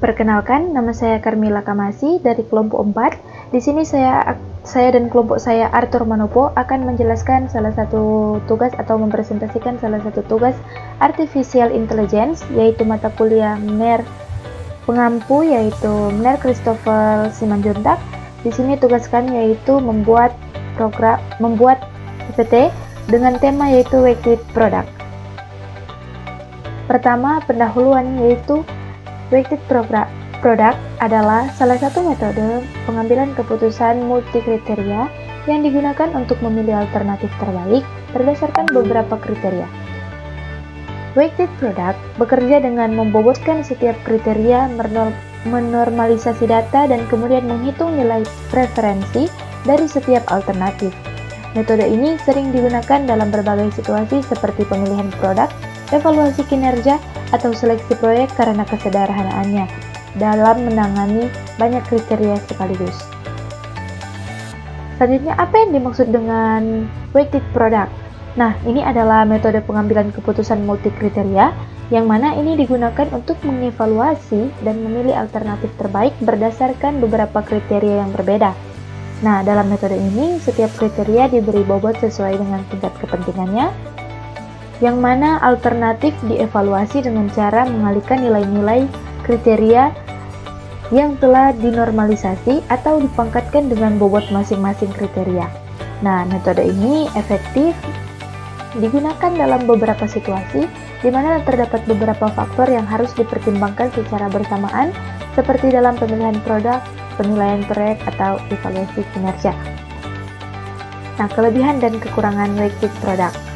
Perkenalkan, nama saya Carmila Kamasi dari kelompok 4. Di sini saya dan kelompok saya Arthur Manopo akan menjelaskan salah satu tugas atau mempresentasikan salah satu tugas Artificial Intelligence, yaitu mata kuliah MER pengampu, yaitu MER Christopher Simanjuntak. Di sini tugas kami yaitu membuat PPT dengan tema yaitu Weighted Product. Pertama, pendahuluan yaitu Weighted Product adalah salah satu metode pengambilan keputusan multi-kriteria yang digunakan untuk memilih alternatif terbaik berdasarkan beberapa kriteria. Weighted Product bekerja dengan membobotkan setiap kriteria, menormalisasi data, dan kemudian menghitung nilai preferensi dari setiap alternatif. Metode ini sering digunakan dalam berbagai situasi seperti pemilihan produk, evaluasi kinerja, atau seleksi proyek karena kesederhanaannya dalam menangani banyak kriteria sekaligus. Selanjutnya, apa yang dimaksud dengan Weighted Product? Nah, ini adalah metode pengambilan keputusan multi kriteria yang mana ini digunakan untuk mengevaluasi dan memilih alternatif terbaik berdasarkan beberapa kriteria yang berbeda. Nah, dalam metode ini, setiap kriteria diberi bobot sesuai dengan tingkat kepentingannya, yang mana alternatif dievaluasi dengan cara mengalihkan nilai-nilai kriteria yang telah dinormalisasi atau dipangkatkan dengan bobot masing-masing kriteria. Nah, metode ini efektif digunakan dalam beberapa situasi di mana terdapat beberapa faktor yang harus dipertimbangkan secara bersamaan, seperti dalam pemilihan produk, penilaian proyek, atau evaluasi kinerja. Nah, kelebihan dan kekurangan Weighted Product.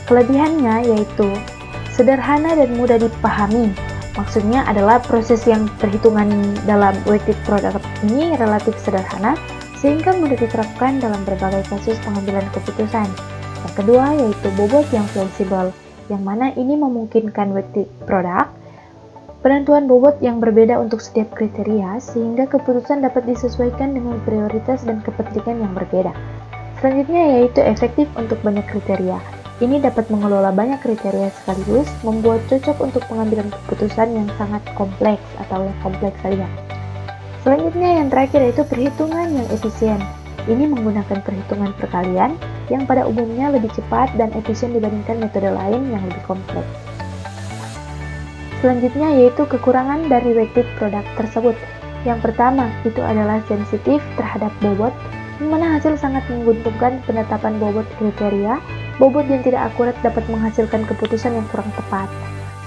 Kelebihannya yaitu sederhana dan mudah dipahami. Maksudnya adalah proses yang perhitungan dalam Weighted Product ini relatif sederhana sehingga mudah diterapkan dalam berbagai kasus pengambilan keputusan. Yang kedua yaitu bobot yang fleksibel, yang mana ini memungkinkan Weighted Product penentuan bobot yang berbeda untuk setiap kriteria sehingga keputusan dapat disesuaikan dengan prioritas dan kepentingan yang berbeda. Selanjutnya yaitu efektif untuk banyak kriteria. Ini dapat mengelola banyak kriteria sekaligus, membuat cocok untuk pengambilan keputusan yang sangat kompleks atau yang kompleks saja. Selanjutnya yang terakhir yaitu perhitungan yang efisien. Ini menggunakan perhitungan perkalian yang pada umumnya lebih cepat dan efisien dibandingkan metode lain yang lebih kompleks. Selanjutnya yaitu kekurangan dari Weighted Product tersebut. Yang pertama itu adalah sensitif terhadap bobot, yang mana hasil sangat menguntungkan penetapan bobot kriteria. Bobot yang tidak akurat dapat menghasilkan keputusan yang kurang tepat.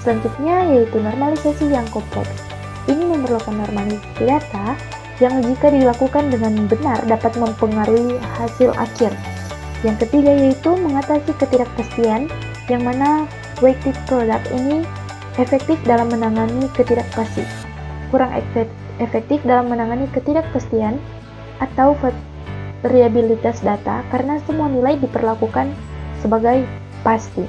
Selanjutnya yaitu normalisasi yang kompleks. Ini memerlukan normalisasi data yang jika dilakukan dengan benar dapat mempengaruhi hasil akhir. Yang ketiga yaitu mengatasi ketidakpastian, yang mana Weighted Product ini efektif dalam menangani ketidakpastian. Kurang efektif dalam menangani ketidakpastian atau variabilitas data karena semua nilai diperlakukan sebagai pasti.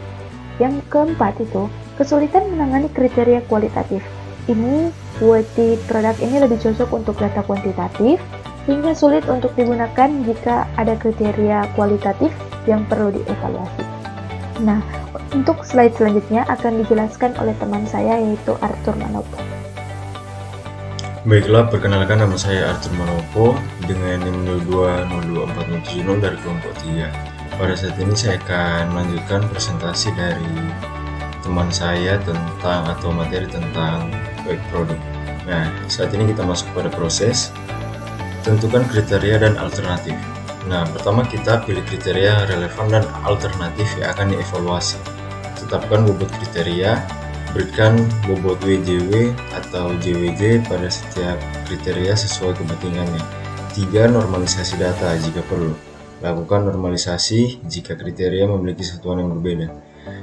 Yang keempat itu kesulitan menangani kriteria kualitatif. Ini Weighted Product ini lebih cocok untuk data kuantitatif hingga sulit untuk digunakan jika ada kriteria kualitatif yang perlu dievaluasi. Nah, untuk slide selanjutnya akan dijelaskan oleh teman saya yaitu Arthur Manopo. Baiklah, perkenalkan nama saya Arthur Manopo dengan NIM 02024070 dari kelompok 3. Pada saat ini saya akan melanjutkan presentasi dari teman saya tentang atau materi tentang Weighted Product. Nah, saat ini kita masuk pada proses tentukan kriteria dan alternatif. Nah, pertama kita pilih kriteria relevan dan alternatif yang akan dievaluasi. Tetapkan bobot kriteria, berikan bobot WJW atau JWJ pada setiap kriteria sesuai kepentingannya. 3. Normalisasi data jika perlu. Lakukan normalisasi jika kriteria memiliki satuan yang berbeda.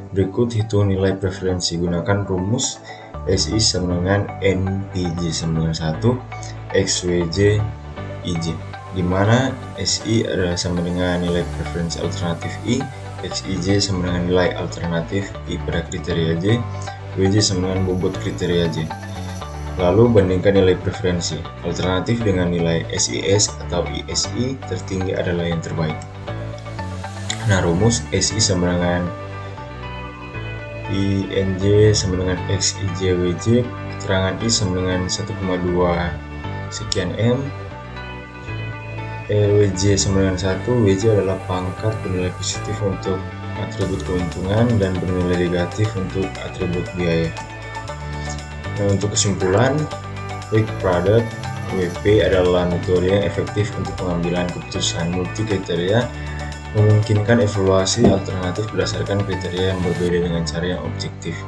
Berikut hitung nilai preferensi. Gunakan rumus SI sama dengan NPJ sama dengan 1 XWJ IJ, di mana SI adalah sama dengan nilai preferensi alternatif I, XIJ sama dengan nilai alternatif I pada kriteria J, WJ sama dengan bobot kriteria J. Lalu bandingkan nilai preferensi alternatif dengan nilai SIS atau ISI tertinggi adalah yang terbaik. Nah, rumus SI sama dengan INJ sama dengan XIJWJ keterangan I sama dengan 1,2 sekian M, WJ sama dengan 1. WJ adalah pangkat bernilai positif untuk atribut keuntungan dan bernilai negatif untuk atribut biaya. Nah, untuk kesimpulan, weak product WP adalah metode yang efektif untuk pengambilan keputusan multi kriteria, memungkinkan evaluasi alternatif berdasarkan kriteria yang berbeda dengan cara yang objektif.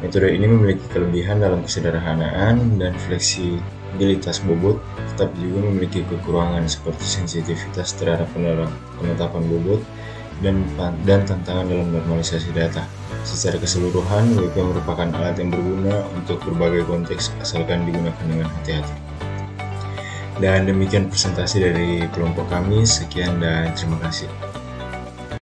Metode ini memiliki kelebihan dalam kesederhanaan dan fleksibilitas bobot, tetapi juga memiliki kekurangan seperti sensitivitas terhadap penetapan bobot dan tantangan dalam normalisasi data. Secara keseluruhan, WP merupakan alat yang berguna untuk berbagai konteks asalkan digunakan dengan hati-hati. Dan demikian presentasi dari kelompok kami. Sekian dan terima kasih.